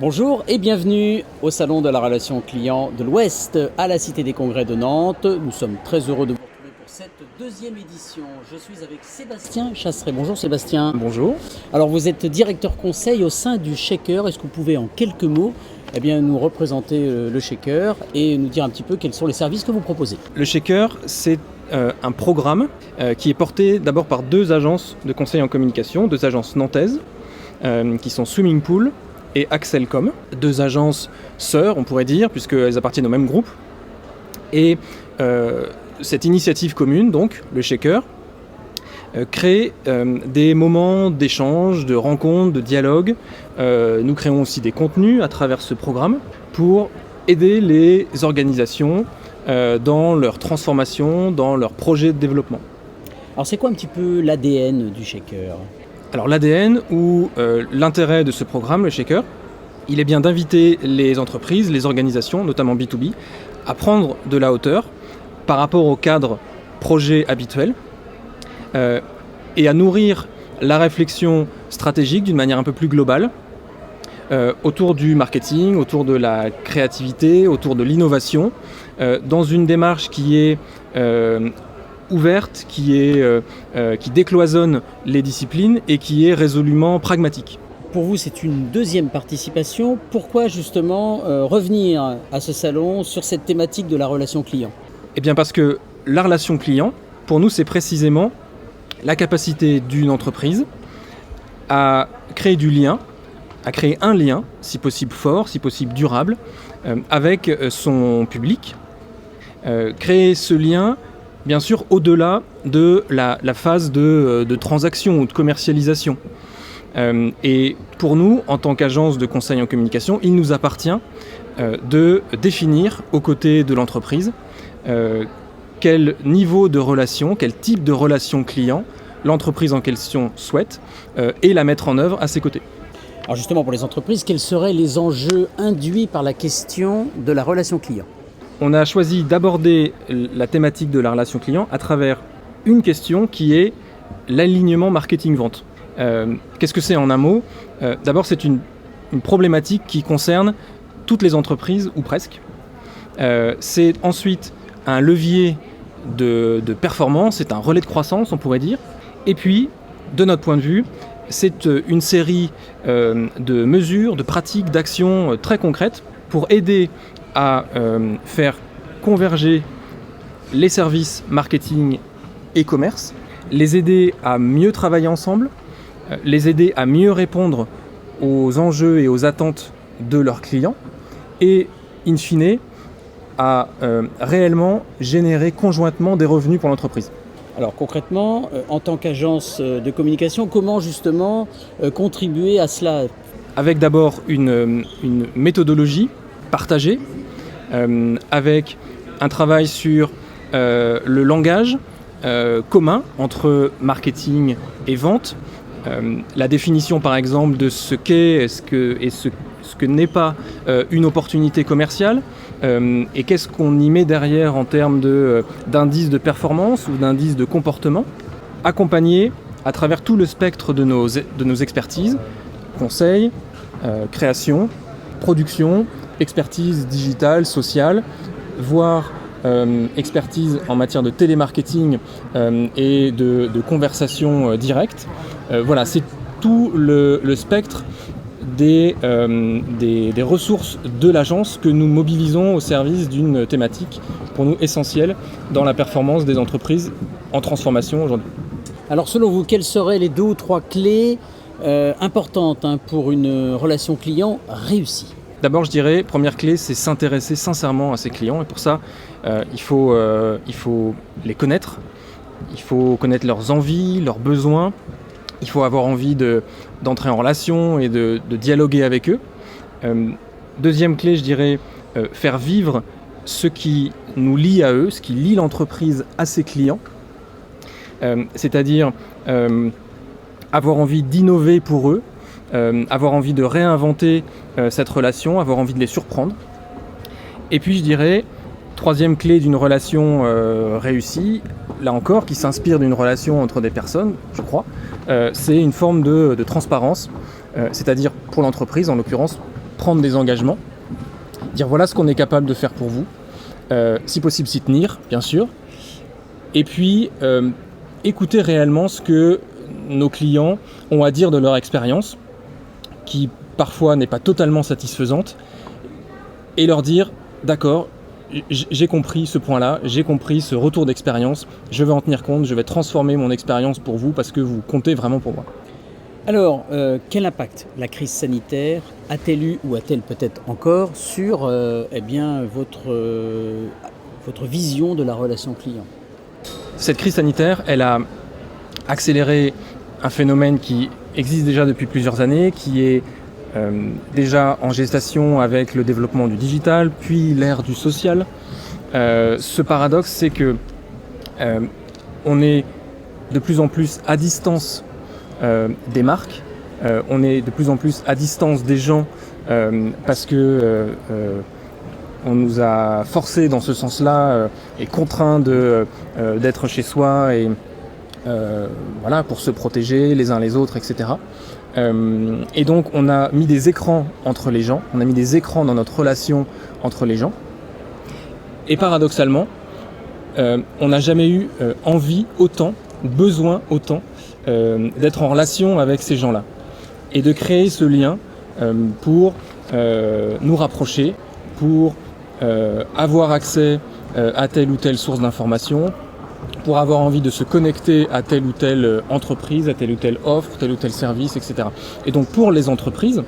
Bonjour et bienvenue au Salon de la relation client de l'Ouest à la Cité des Congrès de Nantes. Nous sommes très heureux de vous retrouver pour cette deuxième édition. Je suis avec Sébastien Chasseret. Bonjour Sébastien. Bonjour. Alors vous êtes directeur conseil au sein du Shaker. Est-ce que vous pouvez en quelques mots nous représenter le Shaker et nous dire un petit peu quels sont les services que vous proposez? Le Shaker, c'est un programme qui est porté d'abord par deux agences de conseil en communication, deux agences nantaises qui sont Swimming Pool et Axelcom, deux agences sœurs, on pourrait dire, puisqu'elles appartiennent au même groupe. Et cette initiative commune, donc, le Shaker, crée des moments d'échange, de rencontres, de dialogue. Nous créons aussi des contenus à travers ce programme pour aider les organisations dans leur transformation, dans leur projet de développement. Alors c'est quoi un petit peu l'ADN du Shaker ? Alors l'ADN ou l'intérêt de ce programme, le Shaker, il est bien d'inviter les entreprises, les organisations, notamment B2B, à prendre de la hauteur par rapport au cadre projet habituel et à nourrir la réflexion stratégique d'une manière un peu plus globale autour du marketing, autour de la créativité, autour de l'innovation, dans une démarche qui est ouverte, qui décloisonne les disciplines et qui est résolument pragmatique. Pour vous, c'est une deuxième participation. Pourquoi justement revenir à ce salon sur cette thématique de la relation client ? Eh bien parce que la relation client, pour nous, c'est précisément la capacité d'une entreprise à créer du lien, à créer un lien, si possible fort, si possible durable, avec son public. Créer ce lien, bien sûr, au-delà de la phase de transaction ou de commercialisation. Et pour nous, en tant qu'agence de conseil en communication, il nous appartient de définir, aux côtés de l'entreprise, quel niveau de relation, quel type de relation client l'entreprise en question souhaite et la mettre en œuvre à ses côtés. Alors justement, pour les entreprises, quels seraient les enjeux induits par la question de la relation client ? On a choisi d'aborder la thématique de la relation client à travers une question qui est l'alignement marketing-vente. Qu'est-ce que c'est en un mot ? D'abord, c'est une problématique qui concerne toutes les entreprises, ou presque. C'est ensuite un levier de performance, c'est un relais de croissance, on pourrait dire. Et puis, de notre point de vue, c'est une série de mesures, de pratiques, d'actions très concrètes pour aider à faire converger les services marketing et commerce, les aider à mieux travailler ensemble, les aider à mieux répondre aux enjeux et aux attentes de leurs clients et, in fine, à réellement générer conjointement des revenus pour l'entreprise. Alors concrètement, en tant qu'agence de communication, comment justement contribuer à cela ? Avec d'abord une méthodologie partagée, avec un travail sur le langage commun entre marketing et vente, la définition par exemple de ce qu'est ce que n'est pas une opportunité commerciale et qu'est-ce qu'on y met derrière en termes d'indices de performance ou d'indices de comportement, accompagné à travers tout le spectre de nos expertises, conseil, création, production, expertise digitale, sociale, voire expertise en matière de télémarketing et de conversation directe. Voilà, c'est tout le spectre des ressources de l'agence que nous mobilisons au service d'une thématique pour nous essentielle dans la performance des entreprises en transformation aujourd'hui. Alors selon vous, quelles seraient les 2 ou 3 clés importantes pour une relation client réussie ? D'abord, je dirais, première clé, c'est s'intéresser sincèrement à ses clients. Et pour ça, il faut les connaître. Il faut connaître leurs envies, leurs besoins. Il faut avoir envie d'entrer en relation et de dialoguer avec eux. Deuxième clé, je dirais, faire vivre ce qui nous lie à eux, ce qui lie l'entreprise à ses clients. C'est-à-dire avoir envie d'innover pour eux, avoir envie de réinventer cette relation, avoir envie de les surprendre. Et puis je dirais, troisième clé d'une relation réussie, là encore, qui s'inspire d'une relation entre des personnes, je crois, c'est une forme de transparence, c'est-à-dire pour l'entreprise, en l'occurrence, prendre des engagements, dire voilà ce qu'on est capable de faire pour vous, si possible s'y tenir, bien sûr, et puis écouter réellement ce que nos clients ont à dire de leur expérience, qui parfois n'est pas totalement satisfaisante, et leur dire d'accord, j'ai compris ce point-là, j'ai compris ce retour d'expérience, je vais en tenir compte, je vais transformer mon expérience pour vous parce que vous comptez vraiment pour moi. Alors, quel impact la crise sanitaire a-t-elle eu ou a-t-elle peut-être encore sur votre vision de la relation client ? Cette crise sanitaire, elle a accéléré un phénomène qui existe déjà depuis plusieurs années, qui est déjà en gestation avec le développement du digital, puis l'ère du social. Ce paradoxe, c'est que on est de plus en plus à distance des marques, on est de plus en plus à distance des gens parce que on nous a forcé dans ce sens-là et contraint d'être chez soi et voilà, pour se protéger les uns les autres, etc. Et donc on a mis des écrans entre les gens, on a mis des écrans dans notre relation entre les gens. Et paradoxalement, on n'a jamais eu envie autant, besoin autant d'être en relation avec ces gens-là. Et de créer ce lien pour nous rapprocher, pour avoir accès à telle ou telle source d'information, pour avoir envie de se connecter à telle ou telle entreprise, à telle ou telle offre, tel ou tel service, etc. Et donc pour les entreprises,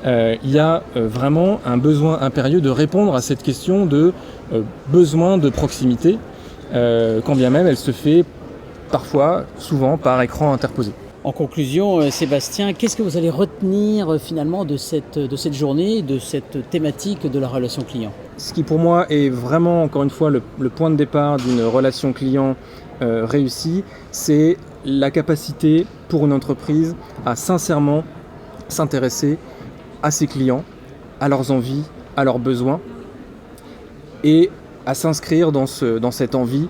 il y a vraiment un besoin impérieux de répondre à cette question de besoin de proximité, quand bien même elle se fait parfois, souvent, par écran interposé. En conclusion, Sébastien, qu'est-ce que vous allez retenir finalement de cette journée, de cette thématique de la relation client ? Ce qui pour moi est vraiment, encore une fois, le point de départ d'une relation client réussie, c'est la capacité pour une entreprise à sincèrement s'intéresser à ses clients, à leurs envies, à leurs besoins, et à s'inscrire dans cette envie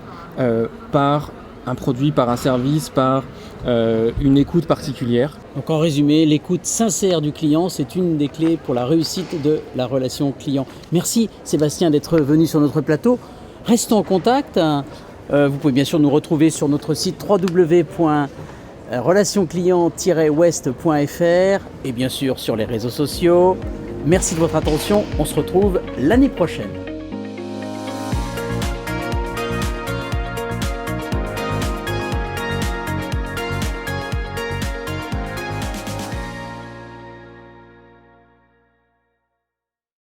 par un produit, par un service, par une écoute particulière. Donc en résumé, l'écoute sincère du client, c'est une des clés pour la réussite de la relation client. Merci Sébastien d'être venu sur notre plateau. Restons en contact. Vous pouvez bien sûr nous retrouver sur notre site www.relationclient-west.fr et bien sûr sur les réseaux sociaux. Merci de votre attention. On se retrouve l'année prochaine.